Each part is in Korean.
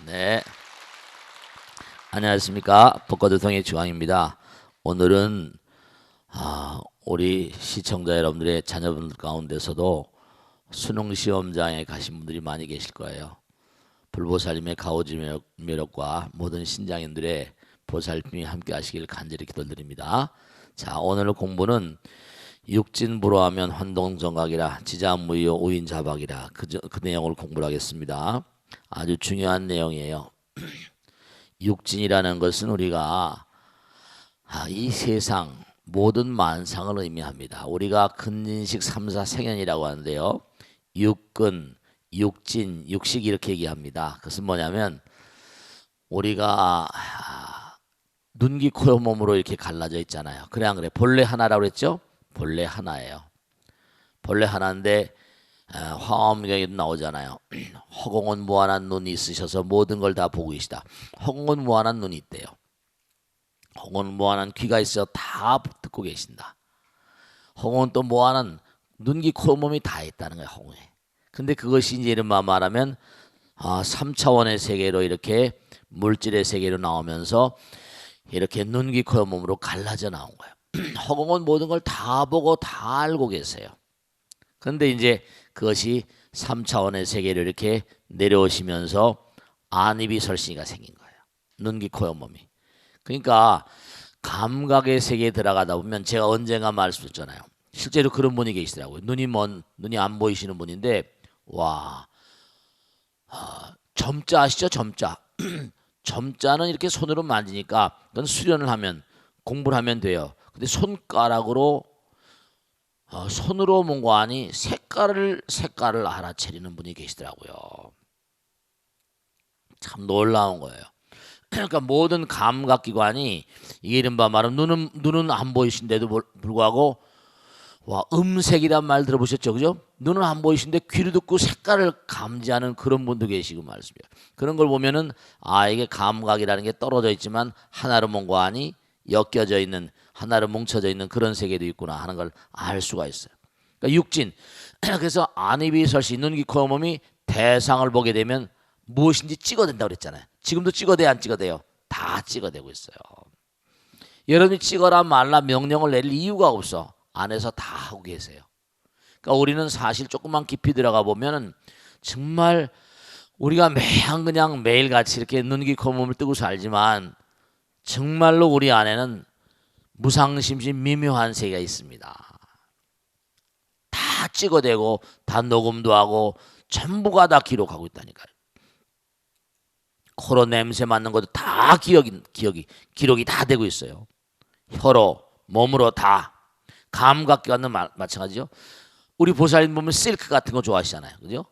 네, 안녕하십니까. 복과도통의 주왕입니다. 오늘은 우리 시청자 여러분들의 자녀분들 가운데서도 수능 시험장에 가신 분들이 많이 계실 거예요. 불보살님의 가오지 매력과 모든 신장인들의 보살핌이 함께 하시길 간절히 기도드립니다. 자, 오늘 공부는 육진불호하면 환동정각이라 지자무효 우인자박이라 그 내용을 공부를 하겠습니다. 아주 중요한 내용이에요. 육진이라는 것은 우리가 이 세상 모든 만상을 의미합니다. 우리가 근인식 3사 생연이라고 하는데요. 육근, 육진, 육식 이렇게 얘기합니다. 그것은 뭐냐면 우리가 눈, 귀, 코, 몸으로 이렇게 갈라져 있잖아요. 그래 안 그래? 본래 하나라고 그랬죠? 본래 하나예요. 본래 하나인데 화엄경에도 나오잖아요. 허공은 무한한 눈이 있으셔서 모든 걸 다 보고 계시다. 허공은 무한한 눈이 있대요. 허공은 무한한 귀가 있어 다 듣고 계신다. 허공은 또 무한한 눈, 귀, 코, 몸이 다 있다는 거예요. 허공에. 근데 그것이 이제 이런 말하면 3차원의 세계로 이렇게 물질의 세계로 나오면서 이렇게 눈, 귀, 코, 몸으로 갈라져 나온 거예요. 허공은 모든 걸 다 보고 다 알고 계세요. 그런데 이제 그것이 3차원의 세계를 이렇게 내려오시면서 안입이 설신이가 생긴 거예요. 눈, 귀, 코, 몸이. 그러니까 감각의 세계에 들어가다 보면 제가 언젠가 말씀드렸잖아요. 실제로 그런 분이 계시더라고요. 눈이 안 보이시는 분인데 점자 아시죠? 점자. 점자는 이렇게 손으로 만지니까 그건 수련을 하면 공부를 하면 돼요. 근데 손가락으로 손으로 뭔가 하니 색깔을 알아차리는 분이 계시더라고요. 참 놀라운 거예요. 그러니까 모든 감각기관이 이게 이른바 말하면 눈은 안 보이신데도 불구하고 음색이란 말 들어보셨죠, 그죠? 눈은 안 보이신데 귀를 듣고 색깔을 감지하는 그런 분도 계시고 말씀이에요. 그런 걸 보면은 이게 감각이라는 게 떨어져 있지만 하나로 뭔가 하니 엮여져 있는 하나로 뭉쳐져 있는 그런 세계도 있구나 하는 걸 알 수가 있어요. 그러니까 육진. 그래서 안입이 설시 눈, 귀, 코, 몸이 대상을 보게 되면 무엇인지 찍어댄다고 그랬잖아요. 지금도 찍어대요, 안 찍어대요? 다 찍어대고 있어요. 여러분이 찍어라 말라 명령을 내릴 이유가 없어. 안에서 다 하고 계세요. 그러니까 우리는 사실 조금만 깊이 들어가 보면은 정말 우리가 그냥 매일같이 이렇게 눈, 귀, 코, 몸을 뜨고 살지만 정말로 우리 안에는 무상심심 미묘한 세계가 있습니다. 다 찍어대고 다 녹음도 하고 전부가 다 기록하고 있다니까요. 코로 냄새 맡는 것도 다 기록이 다 되고 있어요. 혀로 몸으로 다 감각기관도 마찬가지죠. 우리 보살님 보면 실크 같은 거 좋아하시잖아요. 그죠?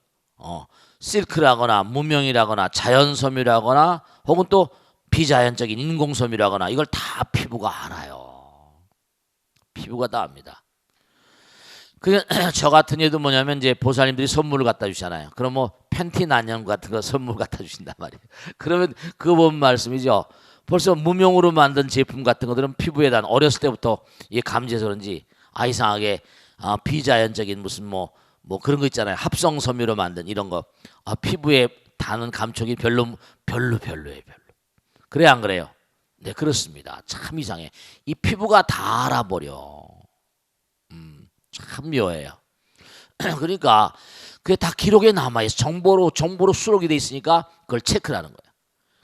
실크라거나 무명이라거나 자연섬유라거나 혹은 또 비자연적인 인공섬유라거나 이걸 다 피부가 알아요. 피부가 다 압니다. 저 같은 애도 뭐냐면 이제 보살님들이 선물을 갖다 주잖아요. 그럼 뭐 팬티 난형 같은 거 선물 갖다 주신단 말이에요. 그러면 그거 본 말씀이죠. 벌써 무명으로 만든 제품 같은 것들은 피부에 단 어렸을 때부터 이게 감지해서 그런지 이상하게 비자연적인 무슨 뭐 그런 거 있잖아요. 합성 섬유로 만든 이런 거 피부에 닿는 감촉이 별로예요, 별로. 그래 안 그래요? 네, 그렇습니다. 참 이상해. 이 피부가 다 알아버려. 참 묘해요. 그러니까 그게 다 기록에 남아있어. 정보로 수록이 돼 있으니까 그걸 체크를 하는 거예요.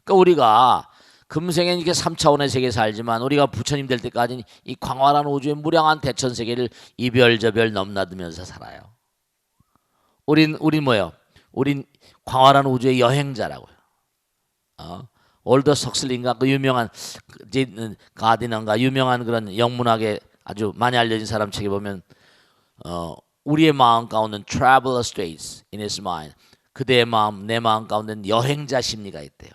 그러니까 우리가 금생엔 이렇게 3차원의 세계에 살지만 우리가 부처님 될 때까지는 이 광활한 우주의 무량한 대천 세계를 이별저별 넘나들면서 살아요. 우린 뭐예요? 우린 광활한 우주의 여행자라고요. 올더 석슬린가 그 유명한 가디넌가 유명한 그런 영문학에 아주 많이 알려진 사람 책에 보면 우리의 마음 가운데는 traveler states in his mind. 그대의 마음, 내 마음 가운데는 여행자 심리가 있대요.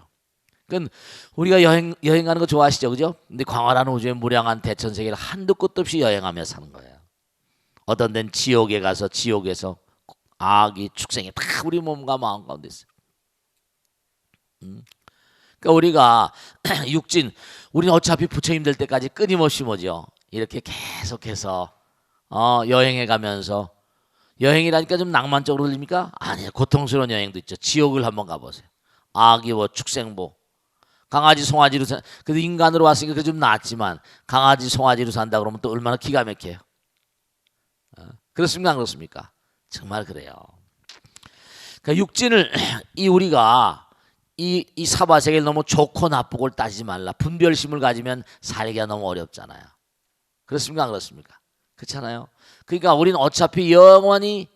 그러니까 우리가 여행하는 거 좋아하시죠, 그죠? 근데 광활한 우주의 무량한 대천 세계를 한도 끝도 없이 여행하며 사는 거예요. 어떤 데는 지옥에 가서 지옥에서 악이 축생이 다 우리 몸과 마음 가운데 있어요. 그러니까 우리가 육진, 우리는 어차피 부처님 될 때까지 끊임없이 뭐죠? 이렇게 계속해서 여행해 가면서 여행이라니까 좀 낭만적으로 들립니까? 아니요, 고통스러운 여행도 있죠. 지옥을 한번 가보세요. 아기워 축생보. 강아지 송아지로 그래도 인간으로 왔으니까 그 좀 낫지만 강아지 송아지로 산다 그러면 또 얼마나 기가 막혀요. 그렇습니까 안 그렇습니까? 정말 그래요. 그러니까 육진을 이 우리가 이 사바세계를 너무 좋고 나쁘고를 따지지 말라. 분별심을 가지면 살기가 너무 어렵잖아요. 그렇습니까 안 그렇습니까? 그렇잖아요. 그러니까 우리는 어차피 영원히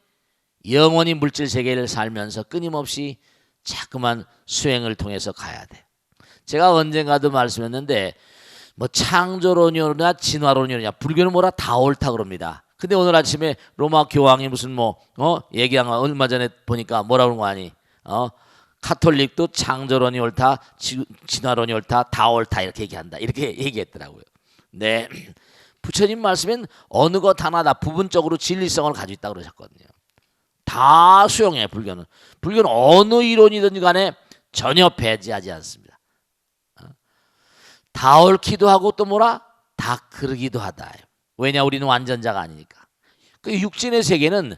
물질 세계를 살면서 끊임없이 자꾸만 수행을 통해서 가야 돼. 제가 언젠가도 말씀했는데 뭐 창조론이냐 진화론이냐 불교는 뭐라 다 옳다 그럽니다. 근데 오늘 아침에 로마 교황이 무슨 얘기한 거 얼마 전에 보니까 뭐라 그런 거 아니? 카톨릭도 창조론이 옳다, 진화론이 옳다, 다 옳다 이렇게 얘기한다. 이렇게 얘기했더라고요. 네, 부처님 말씀엔 어느 것 하나 다 부분적으로 진리성을 가지고 있다 그러셨거든요. 다 수용해 불교는. 불교는 어느 이론이든 간에 전혀 배제하지 않습니다. 다 옳기도 하고 또 뭐라? 다 그러기도 하다. 왜냐 우리는 완전자가 아니니까. 그 육진의 세계는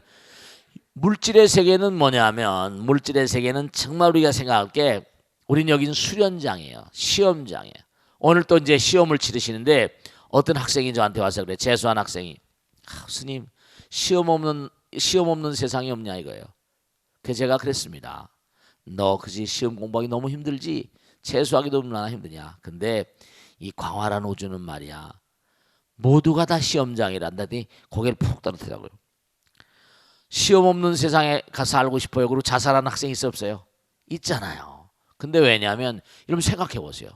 물질의 세계는 뭐냐면 물질의 세계는 정말 우리가 생각할 게 우린 여기는 수련장이에요. 시험장이에요. 오늘 또 이제 시험을 치르시는데 어떤 학생이 저한테 와서 그래. 재수한 학생이 스님 시험 없는 세상이 없냐 이거예요. 그래서 제가 그랬습니다. 너 그지 시험 공부하기 너무 힘들지? 재수하기도 얼마나 힘드냐. 근데 이 광활한 우주는 말이야. 모두가 다 시험장이란다니 고개를 푹 떨어뜨리라고요. 시험 없는 세상에 가서 살고 싶어요. 그리고 자살하는 학생이 있어 없어요? 있잖아요. 근데 왜냐하면 여러분 생각해 보세요.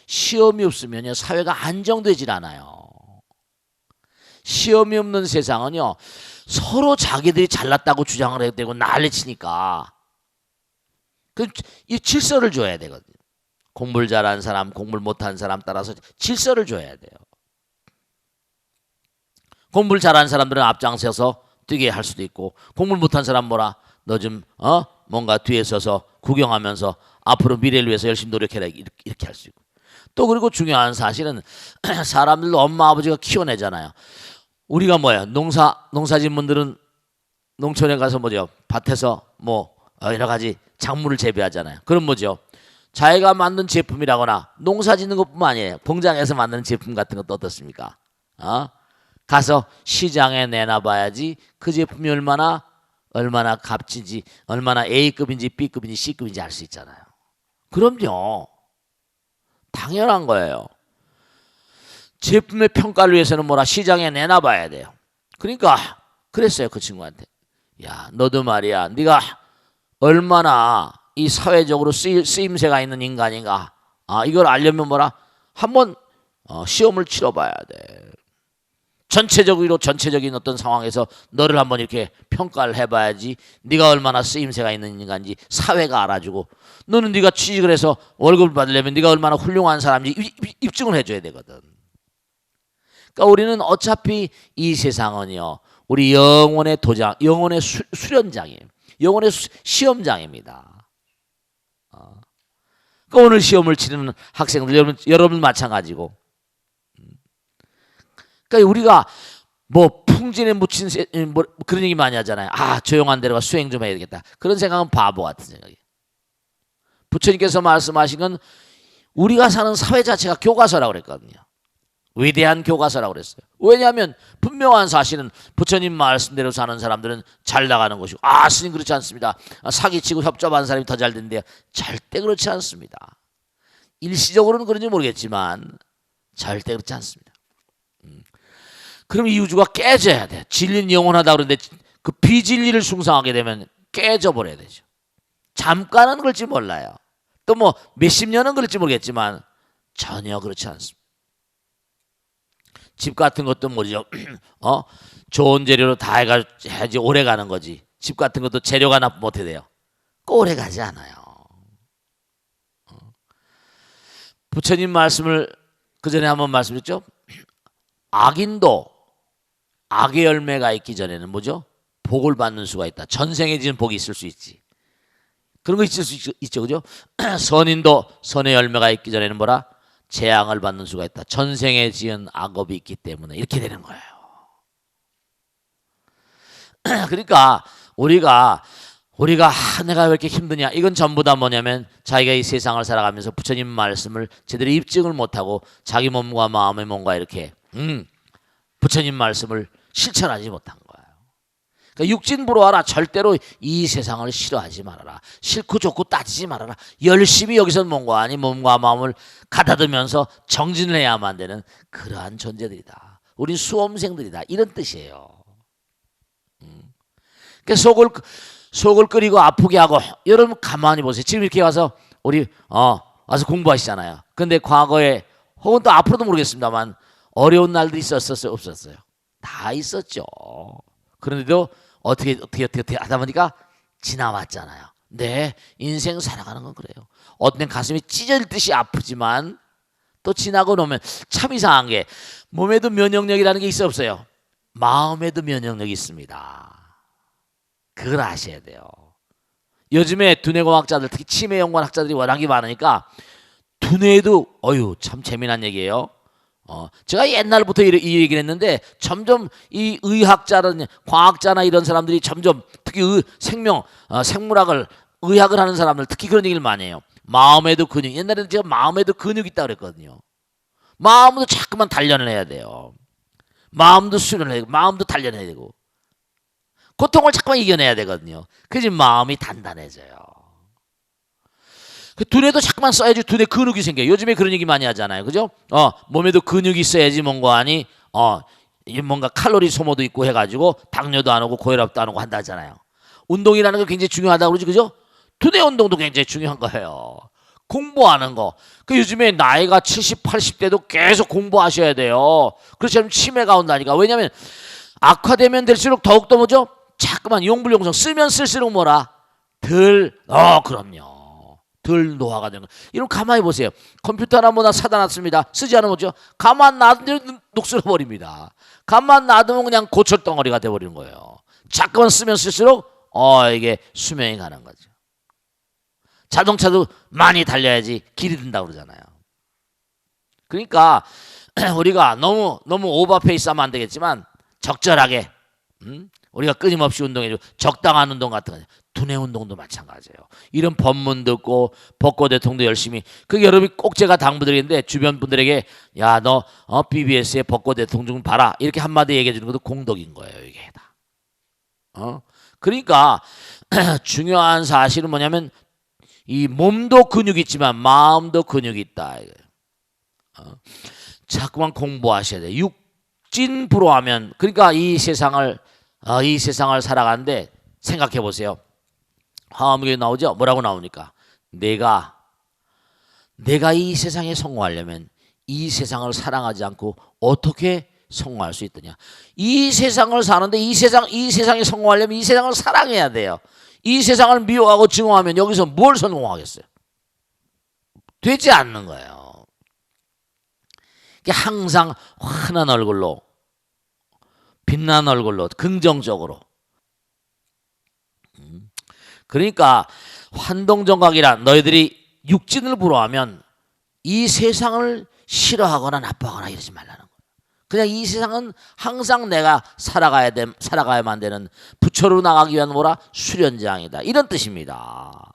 시험이 없으면요 사회가 안정되질 않아요. 시험이 없는 세상은요 서로 자기들이 잘났다고 주장을 해야 되고 난리치니까 이 질서를 줘야 되거든요. 공부를 잘한 사람, 공부를 못한 사람 따라서 질서를 줘야 돼요. 공부를 잘한 사람들은 앞장서서 뛰게 할 수도 있고 공부를 못한 사람 뭐라 너 좀 뭔가 뒤에 서서 구경하면서 앞으로 미래를 위해서 열심히 노력해라 이렇게 할 수 있고 또 그리고 중요한 사실은 사람들도 엄마 아버지가 키워내잖아요. 우리가 뭐야 농사진 분들은 농촌에 가서 뭐죠 밭에서 뭐 여러 가지 작물을 재배하잖아요. 그럼 뭐죠 자기가 만든 제품이라거나 농사 짓는 것뿐만 아니에요. 공장에서 만드는 제품 같은 것도 어떻습니까? 가서 시장에 내놔봐야지 그 제품이 얼마나 값진지 얼마나 A급인지 B급인지 C급인지 알 수 있잖아요. 그럼요. 당연한 거예요. 제품의 평가를 위해서는 뭐라 시장에 내놔봐야 돼요. 그러니까 그랬어요 그 친구한테. 야 너도 말이야 네가 얼마나 이 사회적으로 쓰임새가 있는 인간인가 이걸 알려면 뭐라 한번 시험을 치러봐야 돼. 전체적인 어떤 상황에서 너를 한번 이렇게 평가를 해봐야지 네가 얼마나 쓰임새가 있는 인간인지 사회가 알아주고 너는 네가 취직을 해서 월급을 받으려면 네가 얼마나 훌륭한 사람인지 입증을 해줘야 되거든. 그러니까 우리는 어차피 이 세상은요 우리 영혼의 도장, 영혼의 수련장이에요. 영혼의 시험장입니다. 그러니까 오늘 시험을 치르는 학생들 여러분 마찬가지고 그러니까 우리가 뭐 풍진에 묻힌 뭐 그런 얘기 많이 하잖아요. 조용한 데로 가 수행 좀 해야 되겠다. 그런 생각은 바보 같은 생각이에요. 부처님께서 말씀하신 건 우리가 사는 사회 자체가 교과서라고 그랬거든요. 위대한 교과서라고 그랬어요. 왜냐하면 분명한 사실은 부처님 말씀대로 사는 사람들은 잘 나가는 것이고 스님 그렇지 않습니다. 사기치고 협잡한 사람이 더 잘 된대요. 절대 그렇지 않습니다. 일시적으로는 그런지 모르겠지만 절대 그렇지 않습니다. 그럼 이 우주가 깨져야 돼. 진리는 영원하다 그러는데 그 비진리를 숭상하게 되면 깨져버려야 되죠. 잠깐은 그럴지 몰라요. 또 뭐 몇십 년은 그럴지 모르겠지만 전혀 그렇지 않습니다. 집 같은 것도 뭐죠? 좋은 재료로 다 해야지 오래 가는 거지. 집 같은 것도 재료가 나쁘면 어떻게 돼요? 오래 가지 않아요. 부처님 말씀을 그 전에 한번 말씀드렸죠? 악인도 악의 열매가 있기 전에는 뭐죠? 복을 받는 수가 있다. 전생에 지은 복이 있을 수 있지. 그런 거 있을 수 있죠, 그죠? 선인도 선의 열매가 있기 전에는 뭐라? 재앙을 받는 수가 있다. 전생에 지은 악업이 있기 때문에 이렇게 되는 거예요. 그러니까 우리가 우리가 내가 왜 이렇게 힘드냐? 이건 전부 다 뭐냐면 자기가 이 세상을 살아가면서 부처님 말씀을 제대로 입증을 못하고 자기 몸과 마음의 뭔가 이렇게 부처님 말씀을 실천하지 못한 거예요. 그러니까 육진부로하라. 절대로 이 세상을 싫어하지 말아라. 싫고 좋고 따지지 말아라. 열심히 여기서 뭔가 아니 몸과 마음을 가다듬으면서 정진을 해야만 되는 그러한 존재들이다. 우린 수험생들이다. 이런 뜻이에요. 그러니까 속을 끓이고 아프게 하고 여러분 가만히 보세요. 지금 이렇게 와서 우리 와서 공부하시잖아요. 근데 과거에 혹은 또 앞으로도 모르겠습니다만 어려운 날들이 있었어요, 없었어요? 다 있었죠. 그런데도 어떻게 하다 보니까 지나왔잖아요. 네, 인생 살아가는 건 그래요. 어떤 가슴이 찢어질 듯이 아프지만 또 지나고 나면 참 이상한 게 몸에도 면역력이라는 게 있어 없어요? 마음에도 면역력이 있습니다. 그걸 아셔야 돼요. 요즘에 두뇌공학자들 특히 치매 연구원 학자들이 워낙에 많으니까 두뇌에도 참 재미난 얘기예요. 제가 옛날부터 이 얘기를 했는데 점점 이 의학자는 과학자나 이런 사람들이 점점 특히 생물학을 의학을 하는 사람들 특히 그런 얘기를 많이 해요. 마음에도 근육. 옛날에는 제가 마음에도 근육이 있다고 그랬거든요. 마음도 자꾸만 단련을 해야 돼요. 마음도 수련을 해야 되고 마음도 단련해야 되고 고통을 자꾸만 이겨내야 되거든요. 그래서 마음이 단단해져요. 그 두뇌도 자꾸만 써야지 두뇌 근육이 생겨요. 요즘에 그런 얘기 많이 하잖아요. 그죠? 몸에도 근육이 있어야지 뭔가 아니 뭔가 칼로리 소모도 있고 해가지고 당뇨도 안 오고 고혈압도 안 오고 한다 하잖아요. 운동이라는 게 굉장히 중요하다고 그러지. 그죠? 두뇌 운동도 굉장히 중요한 거예요. 공부하는 거. 그 요즘에 나이가 70, 80대도 계속 공부하셔야 돼요. 그렇지 않으면 치매가 온다니까. 왜냐하면 악화되면 될수록 더욱더 뭐죠? 자꾸만 용불용성 쓰면 쓸수록 뭐라? 그럼요. 덜 노화가 되는 거. 이런 가만히 보세요. 컴퓨터나 뭐나 사다 놨습니다. 쓰지 않으면 뭐죠? 가만 놔두면 녹슬어 버립니다. 가만 놔두면 그냥 고철덩어리가 돼버리는 거예요. 자꾸만 쓰면 쓸수록 이게 수명이 가는 거죠. 자동차도 많이 달려야지 길이 든다고 그러잖아요. 그러니까 우리가 너무 오버페이스 하면 안 되겠지만 적절하게 우리가 끊임없이 운동해주고 적당한 운동 같은 거 두뇌 운동도 마찬가지예요. 이런 법문 듣고 벚꽃 대통도 열심히 여러분이 꼭 제가 당부드리는데 주변 분들에게 야 너 BBS의 벚꽃 대통 좀 봐라 이렇게 한마디 얘기해 주는 것도 공덕인 거예요. 이게 다. 그러니까 중요한 사실은 뭐냐면 이 몸도 근육이 있지만 마음도 근육이 있다. 자꾸만 공부하셔야 돼요. 육진부로하면 그러니까 이 세상을 살아가는데 생각해 보세요. 화엄경에 나오죠? 뭐라고 나오니까 내가 이 세상에 성공하려면 이 세상을 사랑하지 않고 어떻게 성공할 수 있느냐? 이 세상을 사는데 이 세상에 성공하려면 이 세상을 사랑해야 돼요. 이 세상을 미워하고 증오하면 여기서 뭘 성공하겠어요? 되지 않는 거예요. 항상 환한 얼굴로 빛난 얼굴로 긍정적으로. 그러니까 환동정각이란 너희들이 육진을 부러하면 이 세상을 싫어하거나 나빠하거나 이러지 말라는 거예요. 그냥 이 세상은 항상 내가 살아가야만 되는 부처로 나가기 위한 뭐라 수련장이다. 이런 뜻입니다.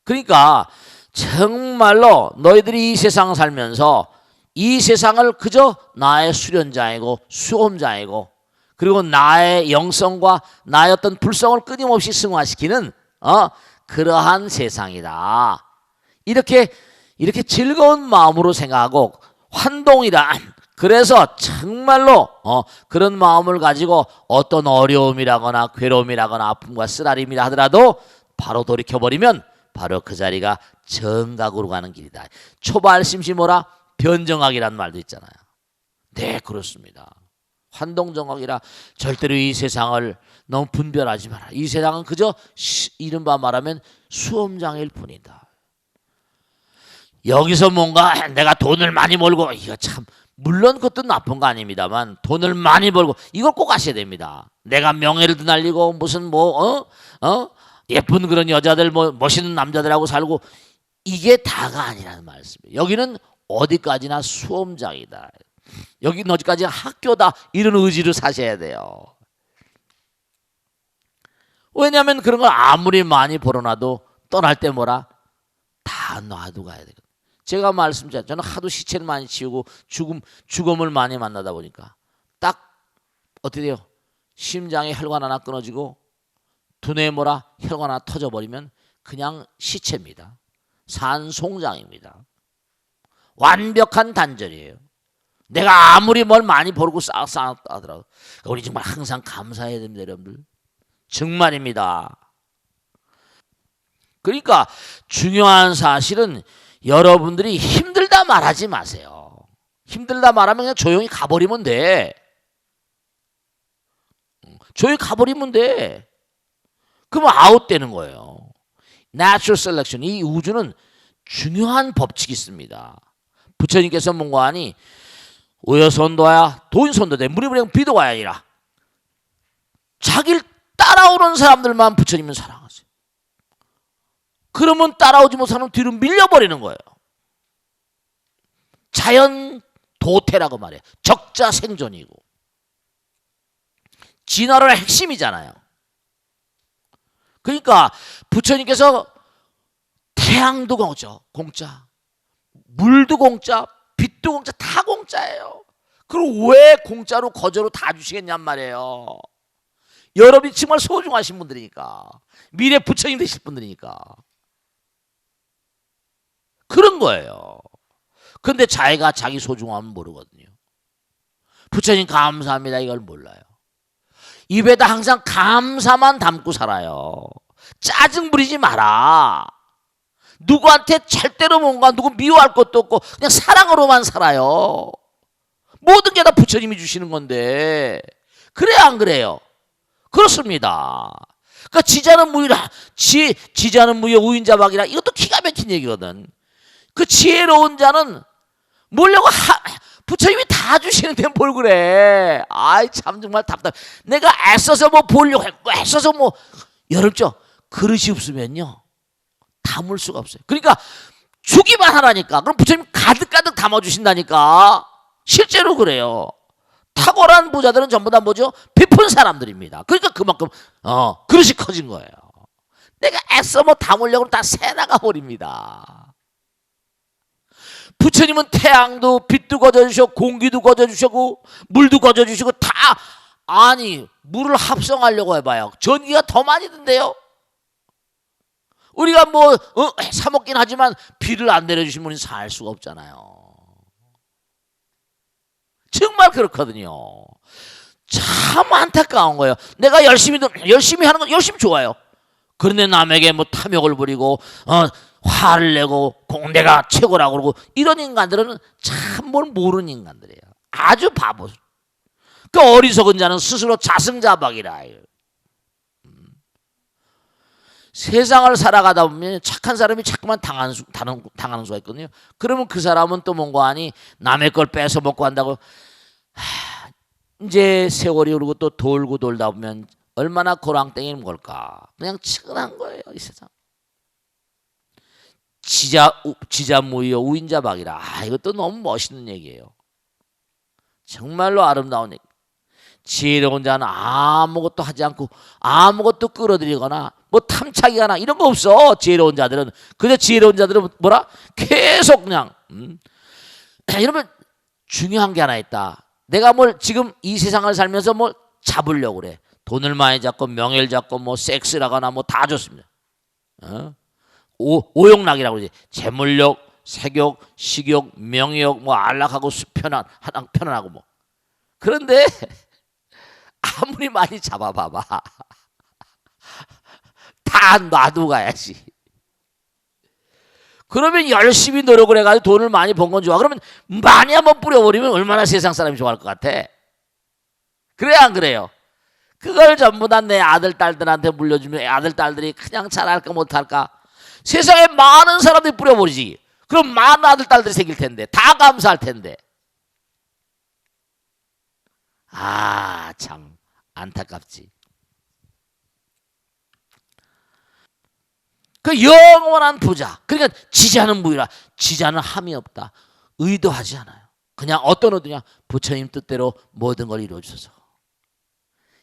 그러니까 정말로 너희들이 이 세상을 살면서 이 세상을 그저 나의 수련장이고 수험장이고 그리고 나의 영성과 나의 어떤 불성을 끊임없이 승화시키는 그러한 세상이다. 이렇게 즐거운 마음으로 생각하고 환동이다. 그래서 정말로 그런 마음을 가지고 어떤 어려움이라거나 괴로움이라거나 아픔과 쓰라림이라 하더라도 바로 돌이켜버리면 바로 그 자리가 정각으로 가는 길이다. 초발심시 뭐라? 변정학이라는 말도 있잖아요. 네, 그렇습니다. 환동정학이라 절대로 이 세상을 너무 분별하지 마라. 이 세상은 그저 이른바 말하면 수험장일 뿐이다. 여기서 뭔가 내가 돈을 많이 벌고 이거 참 물론 그것도 나쁜 거 아닙니다만 돈을 많이 벌고 이걸 꼭 아셔야 됩니다. 내가 명예를 드날리고 무슨 예쁜 그런 여자들 멋있는 남자들하고 살고 이게 다가 아니라는 말씀이에요. 여기는 어디까지나 수험장이다. 여기는 어디까지나 학교다. 이런 의지로 사셔야 돼요. 왜냐하면 그런 걸 아무리 많이 벌어놔도 떠날 때 뭐라? 다 놔두고 가야 되거든요. 제가 말씀드렸죠. 저는 하도 시체를 많이 치우고 죽음을 많이 만나다 보니까 딱 어떻게 돼요? 심장에 혈관 하나 끊어지고 두뇌에 뭐라? 혈관 하나 터져버리면 그냥 시체입니다. 산송장입니다. 완벽한 단절이에요. 내가 아무리 뭘 많이 벌고 쌓았다 하더라도 우리 정말 항상 감사해야 됩니다, 여러분들. 정말입니다. 그러니까 중요한 사실은 여러분들이 힘들다 말하지 마세요. 힘들다 말하면 그냥 조용히 가버리면 돼. 조용히 가버리면 돼. 그러면 아웃되는 거예요. Natural selection, 이 우주는 중요한 법칙이 있습니다. 부처님께서 뭔가 하니 오여선도야 도인선도돼 무리무리한 비도가 아니라 자기를 따라오는 사람들만 부처님은 사랑하세요. 그러면 따라오지 못하는 뒤로 밀려버리는 거예요. 자연 도태라고 말해요. 적자생존이고 진화론의 핵심이잖아요. 그러니까 부처님께서 태양도 공짜, 물도 공짜, 빛도 공짜, 다 공짜예요. 그럼 왜 공짜로 거저로 다 주시겠냔 말이에요. 여러분이 정말 소중하신 분들이니까, 미래 부처님 되실 분들이니까 그런 거예요. 그런데 자기가 자기 소중함은 모르거든요. 부처님 감사합니다 이걸 몰라요. 입에다 항상 감사만 담고 살아요. 짜증 부리지 마라. 누구한테 절대로 뭔가 누구 미워할 것도 없고 그냥 사랑으로만 살아요. 모든 게 다 부처님이 주시는 건데 그래야 안 그래요? 그렇습니다. 그러니까 지자는 무유라, 지자는 무유 우인자박이라, 이것도 기가 막힌 얘기거든. 그 지혜로운 자는 뭐려고 부처님이 다 주시는데 뭘 그래. 아이 참 정말 답답해. 내가 애써서 뭐 보려고 했고 애써서 뭐 여름죠. 그릇이 없으면요 담을 수가 없어요. 그러니까 주기만 하라니까. 그럼 부처님 가득가득 담아주신다니까. 실제로 그래요. 탁월한 부자들은 전부 다 뭐죠? 베푼 사람들입니다. 그러니까 그만큼 그릇이 커진 거예요. 내가 애써 뭐 담으려고 다 새나가 버립니다. 부처님은 태양도 빛도 거저주시고 공기도 거저주시고 물도 거저주시고 다, 아니 물을 합성하려고 해봐요. 전기가 더 많이 든대요. 우리가 뭐 사 먹긴 하지만 비를 안 내려주시면 우리는 살 수가 없잖아요. 정말 그렇거든요. 참 안타까운 거예요. 내가 열심히 하는 건 열심히 좋아요. 그런데 남에게 뭐 탐욕을 부리고 화를 내고 내가 최고라고 그러고 이런 인간들은 참 뭘 모르는 인간들이에요. 아주 바보. 그 어리석은 자는 스스로 자승자박이라. 세상을 살아가다 보면 착한 사람이 자꾸만 당하는 수가 있거든요. 그러면 그 사람은 또 뭔가 하니 남의 걸 뺏어 먹고 한다고. 이제 세월이 흐르고 또 돌고 돌다 보면 얼마나 고랑땡이는 걸까. 그냥 측은한 거예요 이 세상. 지자무여 우인자박이라. 이것도 너무 멋있는 얘기예요. 정말로 아름다운 얘기. 지혜로운 자는 아무것도 하지 않고 아무것도 끌어들이거나 뭐 탐착이거나 이런 거 없어. 지혜로운 자들은. 근데 지혜로운 자들은 뭐라? 계속 그냥 여러분 중요한 게 하나 있다. 내가 뭘 지금 이 세상을 살면서 뭘 잡으려고 그래. 돈을 많이 잡고 명예를 잡고 뭐 섹스라거나 뭐 다 좋습니다. 오욕락이라고 그러지. 재물욕, 색욕, 식욕, 명예욕, 뭐 안락하고 편안하고 뭐. 그런데 아무리 많이 잡아봐봐. 다 놔두고 가야지. 그러면 열심히 노력을 해가지고 돈을 많이 번 건 좋아. 그러면 많이 한번 뿌려버리면 얼마나 세상 사람이 좋아할 것 같아? 그래야 안 그래요? 그걸 전부 다 내 아들, 딸들한테 물려주면 아들, 딸들이 그냥 잘할까 못할까? 세상에 많은 사람들이 뿌려버리지. 그럼 많은 아들, 딸들이 생길 텐데 다 감사할 텐데. 아, 참 안타깝지. 그 영원한 부자. 그러니까 지자는 무유라. 지자는 함이 없다. 의도하지 않아요. 그냥 어떤 의도냐? 부처님 뜻대로 모든 걸 이루어주셔서.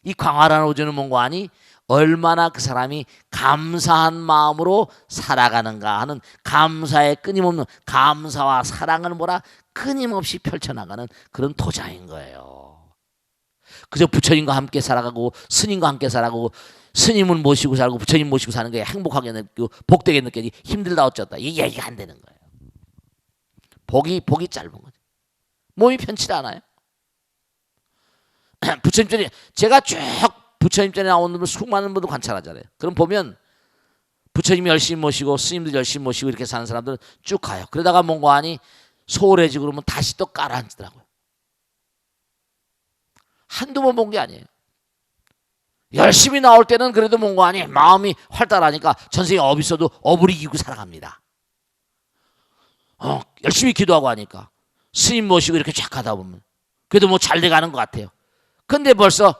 이 광활한 우주는 뭔가 아니 얼마나 그 사람이 감사한 마음으로 살아가는가 하는 감사의 끊임없는 감사와 사랑을 뭐라 끊임없이 펼쳐나가는 그런 토자인 거예요. 그저 부처님과 함께 살아가고 스님과 함께 살아가고 스님은 모시고 살고 부처님 모시고 사는 게 행복하게 느끼고 복되게 느껴지 힘들다 어쩌다 이게 얘기가 안 되는 거예요. 복이 짧은 거죠. 몸이 편치 않아요. 부처님 전에 제가 쭉 부처님 전에 나오는 분 수많은 분들 관찰하잖아요. 그럼 보면 부처님이 열심히 모시고 스님들 열심히 모시고 이렇게 사는 사람들은 쭉 가요. 그러다가 뭔가 하니 소홀해지고 그러면 다시 또 깔아앉더라고요. 한두 번 본 게 아니에요. 열심히 나올 때는 그래도 뭔가 하니 마음이 활달하니까 전생에 업 있어도 업을 이기고 살아갑니다. 열심히 기도하고 하니까 스님 모시고 이렇게 쫙 가다 보면 그래도 뭐 잘 돼가는 것 같아요. 근데 벌써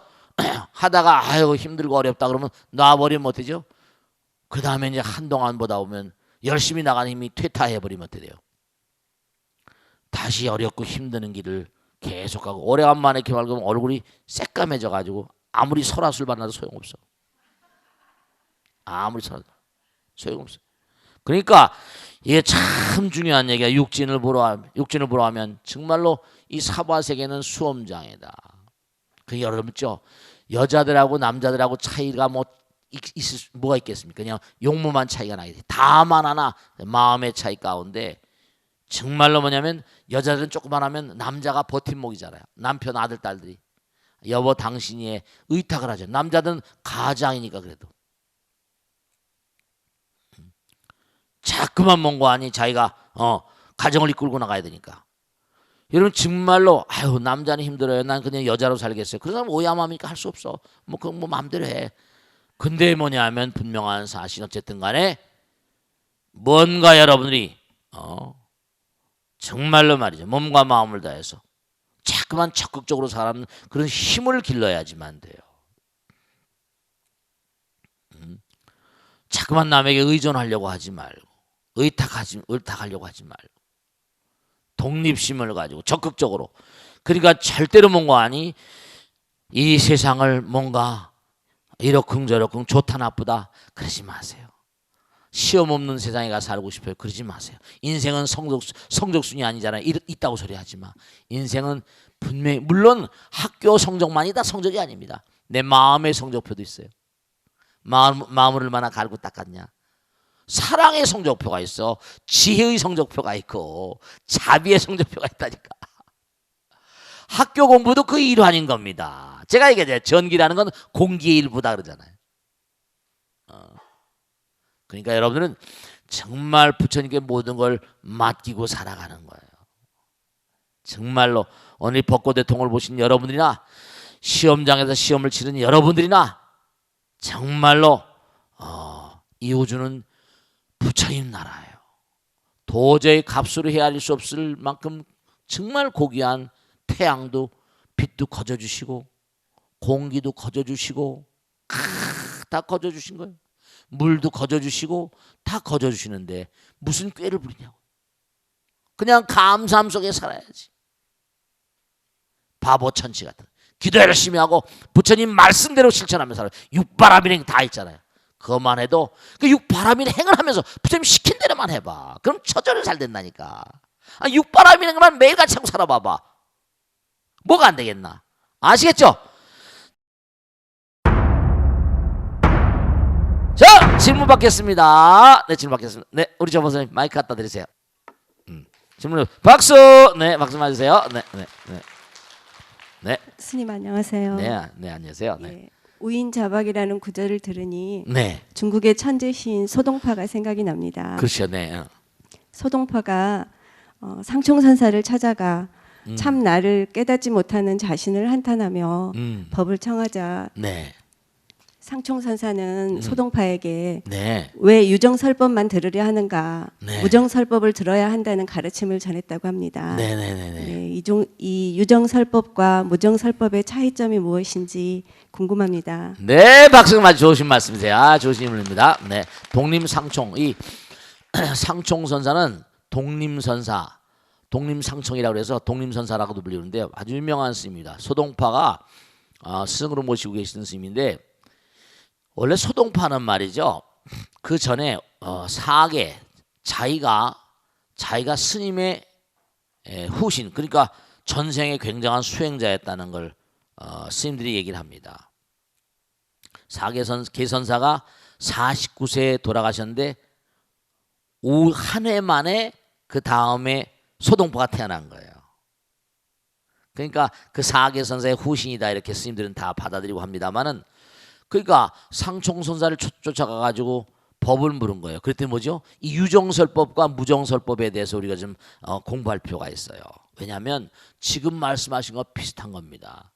하다가 아유 힘들고 어렵다 그러면 놔버리면 어때죠? 그 다음에 이제 한동안 보다 보면 열심히 나가는 힘이 퇴타해버리면 어떻게 돼요? 다시 어렵고 힘드는 길을 계속 가고 오래간만에 이렇게 말고 얼굴이 새까매져 가지고 아무리 설화술 받아도 소용없어. 아무리 설화술 소용없어. 그러니까 이게 참 중요한 얘기야. 육진을 보러 하면 정말로 이 사바세계는 수험장이다. 그 여러분 있죠. 여자들하고 남자들하고 차이가 뭐가 있겠습니까? 그냥 용모만 차이가 나게 돼. 다만 하나 마음의 차이 가운데 정말로 뭐냐면 여자들은 조금만 하면 남자가 버팀목이잖아요. 남편 아들 딸들이 여보 당신이 의탁을 하죠. 남자들은 가장이니까 그래도 자꾸만 뭔가 아니 자기가 가정을 이끌고 나가야 되니까. 여러분 정말로 아유 남자는 힘들어요. 난 그냥 여자로 살겠어요. 그런 사람 오야마니까 할 수 없어. 뭐 그건 뭐 마음대로 해. 근데 뭐냐면 분명한 사실 어쨌든 간에 뭔가 여러분들이 정말로 말이죠. 몸과 마음을 다해서 자꾸만 적극적으로 사람 그런 힘을 길러야지만 돼요. 자꾸만 남에게 의존하려고 하지 말고 의탁하려고 하지 말고 독립심을 가지고 적극적으로 그러니까 절대로 뭔가 아니 이 세상을 뭔가 이러쿵저러쿵 좋다 나쁘다 그러지 마세요. 시험 없는 세상에 가서 살고 싶어요. 그러지 마세요. 인생은 성적순이 아니잖아요. 있다고 소리 하지 마. 인생은 분명히 물론 학교 성적만이 다 성적이 아닙니다. 내 마음의 성적표도 있어요. 마음을 얼마나 갈고 닦았냐. 사랑의 성적표가 있어. 지혜의 성적표가 있고 자비의 성적표가 있다니까. 학교 공부도 그 일환인 겁니다. 제가 얘기하죠. 전기라는 건 공기의 일부다 그러잖아요. 그러니까 여러분들은 정말 부처님께 모든 걸 맡기고 살아가는 거예요. 정말로 오늘 벚꽃 대통을 보신 여러분들이나 시험장에서 시험을 치른 여러분들이나 정말로 이 우주는 부처님 나라예요. 도저히 값으로 헤아릴 수 없을 만큼 정말 고귀한 태양도 빛도 거저주시고 공기도 거저주시고 다 거저주신 거예요. 물도 거저주시고 다 거저주시는데 무슨 꾀를 부리냐고. 그냥 감사함 속에 살아야지. 바보 천치 같은. 기도 열심히 하고 부처님 말씀대로 실천하면서 살아요. 육바라밀행 다 있잖아요. 그것만 해도 그 육바라밀행을 하면서 부처님 시킨 대로만 해봐. 그럼 처절을 잘 된다니까. 육바라밀행만 매일같이 하고 살아봐봐. 뭐가 안 되겠나. 아시겠죠? 자, 질문 받겠습니다. 네, 질문 받겠습니다. 네, 우리 조 선생님 마이크 갖다 드리세요. 질문 박수. 네, 박수 맞으세요. 네, 네, 네. 네. 스님 안녕하세요. 네, 네, 안녕하세요. 네. 예, 우인자박이라는 구절을 들으니 네. 중국의 천재 시인 소동파가 생각이 납니다. 그렇죠. 네. 소동파가 상총선사를 찾아가 참 나를 깨닫지 못하는 자신을 한탄하며 법을 청하자 네. 상총선사는 소동파에게 네. 왜 유정설법만 들으려 하는가, 네. 무정설법을 들어야 한다는 가르침을 전했다고 합니다. 네, 네, 네, 네. 네, 이 유정설법과 무정설법의 차이점이 무엇인지 궁금합니다. 네, 박수 맞 좋으신 말씀이세요. 아, 좋으신 분입니다. 네. 독림상총. 이 상총선사는 독림선사, 독림상총이라고 해서 독림선사라고도 불리는데 아주 유명한 스님입니다. 소동파가 스승으로 모시고 계시는 스님인데 원래 소동파는 말이죠. 그 전에 사계 자기가 스님의 후신, 그러니까 전생에 굉장한 수행자였다는 걸 스님들이 얘기를 합니다. 계선사가 49세에 돌아가셨는데 한 해 만에 그 다음에 소동파가 태어난 거예요. 그러니까 그 사계선사의 후신이다 이렇게 스님들은 다 받아들이고 합니다만은, 그러니까 상총선사를 쫓아가 가지고 법을 물은 거예요. 그랬더니 뭐죠? 이 유정설법과 무정설법에 대해서 우리가 좀 공부할 필요가 있어요. 왜냐하면 지금 말씀하신 거 비슷한 겁니다.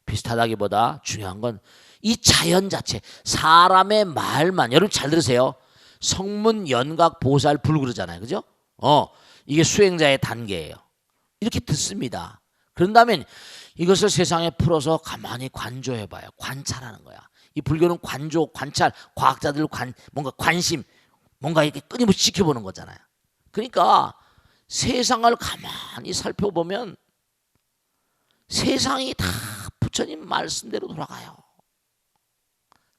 비슷하다기보다 중요한 건 이 자연 자체, 사람의 말만, 여러분 잘 들으세요. 성문, 연각, 보살, 불 그러잖아요. 그죠? 이게 수행자의 단계예요. 이렇게 듣습니다. 그런 다음에 이것을 세상에 풀어서 가만히 관조해봐요. 관찰하는 거야. 이 불교는 관조, 관찰, 과학자들 뭔가 관심, 뭔가 이렇게 끊임없이 지켜보는 거잖아요. 그러니까 세상을 가만히 살펴보면 세상이 다 부처님 말씀대로 돌아가요.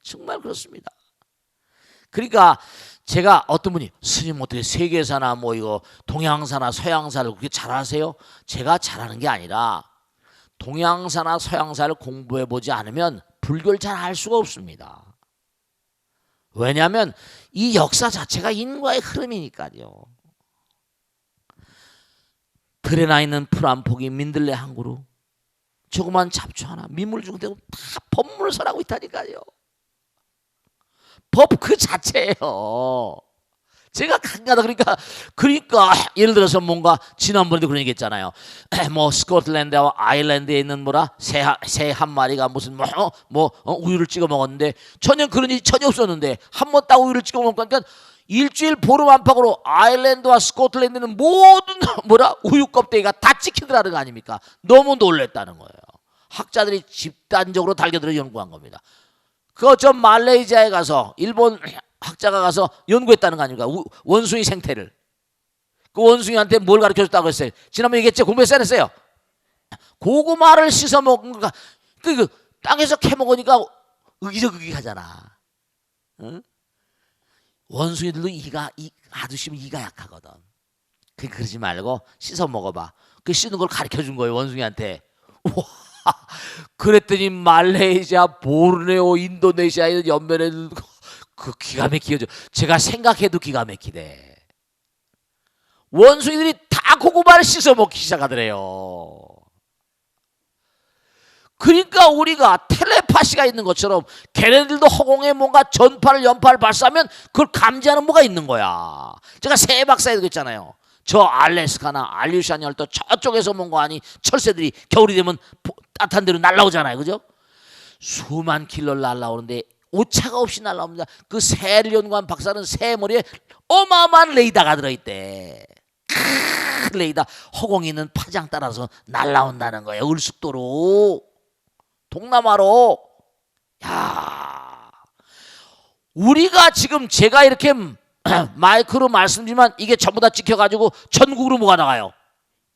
정말 그렇습니다. 그러니까 제가 어떤 분이 스님 어떻게 세계사나 뭐 이거 동양사나 서양사를 그렇게 잘하세요? 제가 잘하는 게 아니라 동양사나 서양사를 공부해 보지 않으면 불교를 잘 알 수가 없습니다. 왜냐하면 이 역사 자체가 인과의 흐름이니까요. 들에 나 있는 풀 한 포기, 민들레 한 그루, 조그만 잡초 하나, 민물 중대고 다 법문을 설하고 있다니까요. 법 그 자체예요. 제가 간가다 그러니까 예를 들어서 뭔가 지난번에도 그런 얘기 했잖아요. 뭐 스코틀랜드와 아일랜드에 있는 뭐라 새 한 마리가 무슨 우유를 찍어 먹었는데 전혀 그런 일이 전혀 없었는데 한 번 딱 우유를 찍어 먹으니까 일주일 보름 안팎으로 아일랜드와 스코틀랜드는 모든 우유 껍데기가 다 찍히더라는 거 아닙니까? 너무 놀랬다는 거예요. 학자들이 집단적으로 달겨들어 연구한 겁니다. 그거 저 말레이시아에 가서 일본 학자가 가서 연구했다는 거 아닙니까? 원숭이 생태를. 그 원숭이한테 뭘 가르쳐줬다고 했어요? 지난번에 얘기했죠? 공부했어야 했어요. 고구마를 씻어 먹은 거가 그 땅에서 캐 먹으니까 의기저기 하잖아. 응? 원숭이들도 아주 심히 이가 약하거든. 그러지 말고 씻어 먹어봐. 그 씻는 걸 가르쳐 준 거예요, 원숭이한테. 와, 그랬더니 말레이시아, 보르네오, 인도네시아에 연면에 그 기가 막히죠. 제가 생각해도 기가 막히대. 원숭이들이 다 고구마를 씻어 먹기 시작하더래요. 그러니까 우리가 텔레파시가 있는 것처럼 걔네들도 허공에 뭔가 연파를 발사하면 그걸 감지하는 뭐가 있는 거야. 제가 새 박사에도 그랬잖아요. 저 알래스카나 알류시안 열도 저쪽에서 뭔가 아니 철새들이 겨울이 되면 따뜻한 데로 날아오잖아요. 그죠? 수만 킬로를 날아오는데 오차가 없이 날아옵니다. 그 새를 연구한 박사는 새 머리에 어마어마한 레이더가 들어있대. 레이더, 허공에 있는 파장 따라서 날아온다는 거예요. 을숙도로, 동남아로. 야, 우리가 지금 제가 이렇게 마이크로 말씀드리지만 이게 전부 다 찍혀가지고 전국으로 뭐가 나가요?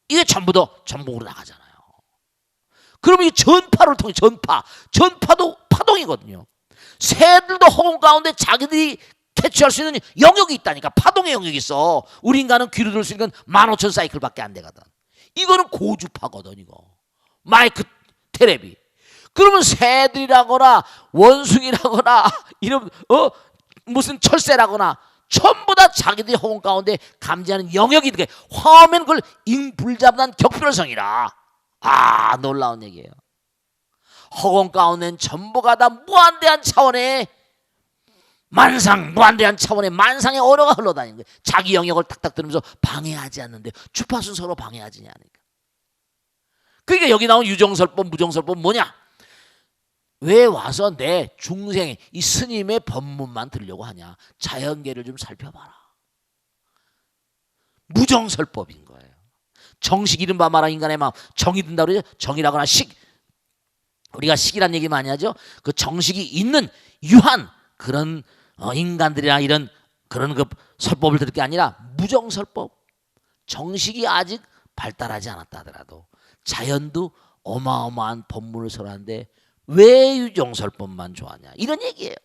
이게 전부 다 전국으로 나가잖아요. 그러면 이 전파를 통해 전파도 파동이거든요. 새들도 허공 가운데 자기들이 캐치할 수 있는 영역이 있다니까. 파동의 영역이 있어. 우리 인간은 귀로 들을 수 있는 건 15,000 사이클밖에 안 되거든. 이거는 고주파거든. 이거 마이크 테레비. 그러면 새들이라거나 원숭이라거나 이런 무슨 철새라거나 전부 다 자기들이 허공 가운데 감지하는 영역이 있게 화면 그걸 인불잡난 격변성이라. 아, 놀라운 얘기예요. 허공 가운데는 전부가 다 무한대한 차원의 무한대한 차원의 만상의 언어가 흘러다니는 거예요. 자기 영역을 탁탁 들으면서 방해하지 않는데 주파수는 서로 방해하지 않으니까. 그러니까 여기 나온 유정설법, 무정설법 뭐냐? 왜 와서 내 중생 이 스님의 법문만 들으려고 하냐? 자연계를 좀 살펴봐라. 무정설법인 거예요. 정식 이른바 말하 인간의 마음, 정이 든다 그러죠. 정이라거나 우리가 식이란 얘기 많이 하죠. 그 정식이 있는 유한 그런 인간들이나 이런 그런 그 설법을 들을 게 아니라 무정설법. 정식이 아직 발달하지 않았다 하더라도 자연도 어마어마한 법문을 설하는데 왜 유정설법만 좋아하냐? 이런 얘기예요.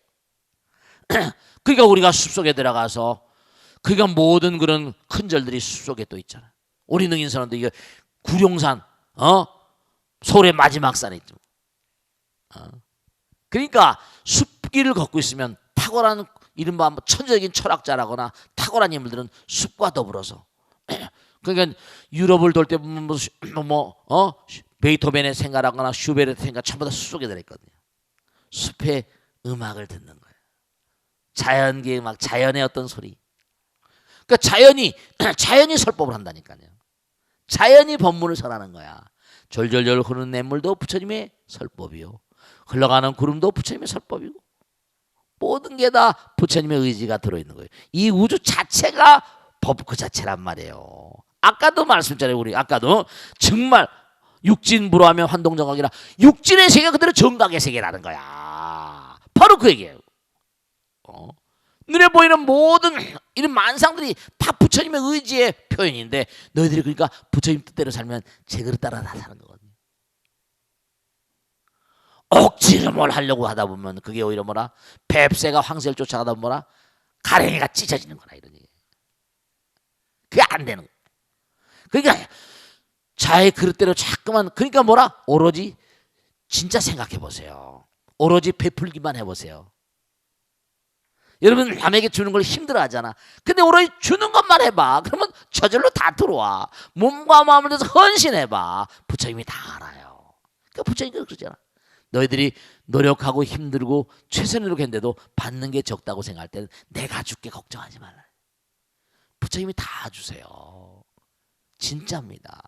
그러니까 우리가 숲속에 들어가서 그러니까 모든 그런 큰절들이 숲속에 또 있잖아. 우리 능인선원도 이게 구룡산 서울의 마지막 산에 있죠. 그러니까 숲길을 걷고 있으면 탁월한 이른바 천재적인 철학자라거나 탁월한 인물들은 숲과 더불어서 그러니까 유럽을 돌 때 보면 베이토벤의 생각하거나 슈베르트의 생각 전부 다 숲속에 들어있거든요. 숲의 음악을 듣는 거예요. 자연계의 음악, 자연의 어떤 소리. 그러니까 자연이 설법을 한다니까요. 자연이 법문을 설하는 거야. 졸졸졸 흐르는 냇물도 부처님의 설법이요. 흘러가는 구름도 부처님의 설법이고 모든 게 다 부처님의 의지가 들어있는 거예요. 이 우주 자체가 법 그 자체란 말이에요. 아까도 말씀드렸잖아요. 우리 아까도 정말 육진불화하며 환동정각이라 육진의 세계가 그대로 정각의 세계라는 거야. 바로 그 얘기예요. 눈에 보이는 모든 이런 만상들이 다 부처님의 의지의 표현인데 너희들이 그러니까 부처님 뜻대로 살면 제 그릇 따라 다 사는 거거든요. 억지로 뭘 하려고 하다 보면 그게 오히려 뭐라 뱁새가 황새를 쫓아가다 보면 뭐라 가랭이가 찢어지는 거라 이런 얘기. 그게 안 되는 거야. 그러니까 자의 그릇대로 자꾸만 그러니까 뭐라 오로지 진짜 생각해 보세요. 오로지 베풀기만 해보세요. 여러분 남에게 주는 걸 힘들어하잖아. 근데 오로지 주는 것만 해봐. 그러면 저절로 다 들어와. 몸과 마음을 내서 헌신해봐. 부처님이 다 알아요. 그러니까 부처님이 그러잖아. 너희들이 노력하고 힘들고 최선을 노력했는데도 받는 게 적다고 생각할 때는 내가 줄게 걱정하지 말라. 부처님이 다 주세요. 진짜입니다.